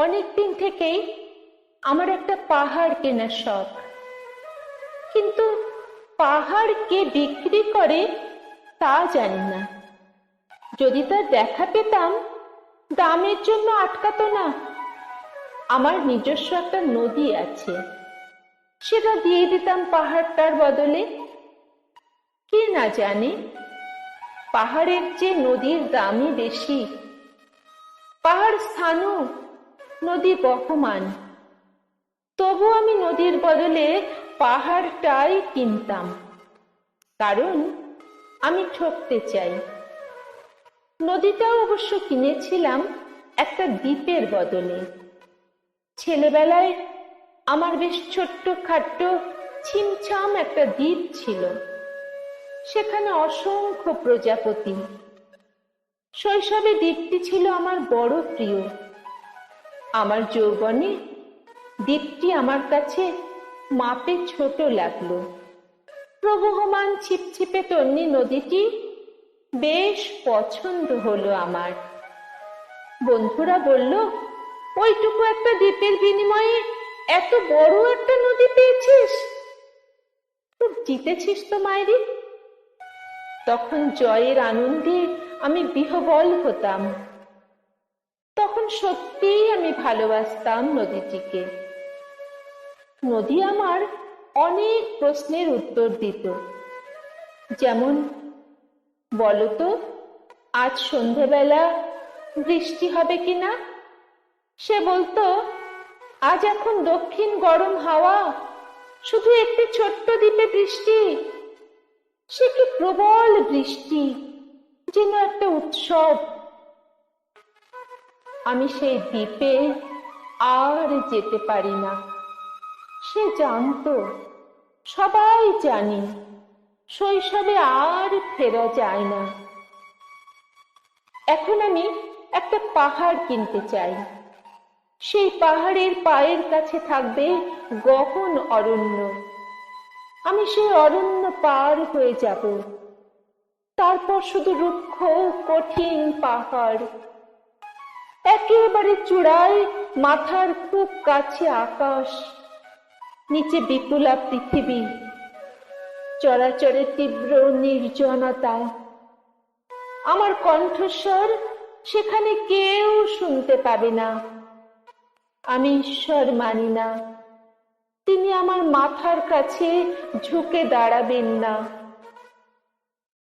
অনেকদিন থেকেই আমার একটা পাহাড় কেনার শখ, কিন্তু পাহাড় কে বিক্রি করে তা জানি না। যদি তার দেখা পেতাম, দামের জন্য আটকাতো না। আমার নিজস্ব একটা নদী আছে, সেটা দিয়ে দিতাম পাহাড়টার বদলে। কে না জানে পাহাড়ের চেয়ে নদীর দামই বেশি। পাহাড় স্থানু, নদী বহমান, তবু আমি নদীর বদলে পাহাড়টাই কিনতাম, কারণ আমি ঠকতে চাই। নদীটাও অবশ্য কিনেছিলাম একটা দ্বীপের বদলে। ছেলেবেলায় আমার বেশ ছোট্ট খাট্ট ছিমছাম একটা দ্বীপ ছিল, সেখানে অসংখ্য প্রজাপতি। শৈশবে দ্বীপটি ছিল আমার বড় প্রিয়। আমার যৌবনে দ্বীপটি আমার কাছে মাপে ছোট লাগলো। প্রবহমান ছিপছিপে তন্নি নদীটি বেশ পছন্দ হলো আমার। বন্ধুরা বলল, ওইটুকু একটা দ্বীপের বিনিময়ে এত বড় একটা নদী পেয়েছিস, খুব জিতেছিস তো মায়েরি। তখন জয়ের আনন্দে আমি বিহ্বল হতাম। তখন সত্যিই আমি ভালোবাসতাম নদীটিকে। নদী আমার অনেক প্রশ্নের উত্তর দিত, যেমন, বলতো আজ সন্ধেবেলা বৃষ্টি হবে কিনা। সে বলতো, আজ এখন দক্ষিণ গরম হাওয়া, শুধু একটি ছোট্ট দ্বীপে বৃষ্টি। সে কি প্রবল বৃষ্টি, যেন একটা উৎসব। আমি সেই দ্বীপে আর যেতে পারি না। সে জানতো, সবাই জানি, শৈশবে আর ফেরা যায় না। এখন আমি একটা পাহাড় কিনতে চাই। সেই পাহাড়ের পায়ের কাছে থাকবে গহন অরণ্য। আমি সেই অরণ্য পার হয়ে যাব। তারপর শুধু রুক্ষ কঠিন পাহাড়, একেবারে চূড়ায় মাথার খুব কাছে আকাশ, নিচে বিপুলা পৃথিবী, চরাচরে তীব্র নির্জনতা। আমার কণ্ঠস্বর সেখানে কেউ শুনতে পাবে না। আমি ঈশ্বর মানি না, তিনি আমার মাথার কাছে ঝুঁকে দাঁড়াবেন না।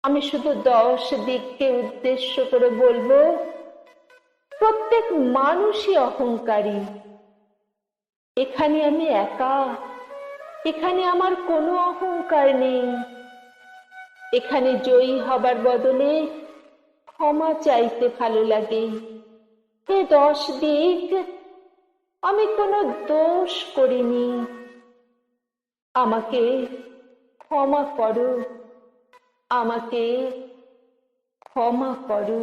আমি শুধু 10 দিককে উদ্দেশ্য করে বলবো, প্রত্যেক মানুষই অহংকারী। এখানে আমি একা, এখানে আমার কোনো অহংকার নেই। এখানে জয়ী হবার বদলে ক্ষমা চাইতে ভালো লাগে। হে 10 দিক, আমি কোনো দোষ করিনি, আমাকে ক্ষমা করো, আমাকে ক্ষমা করো।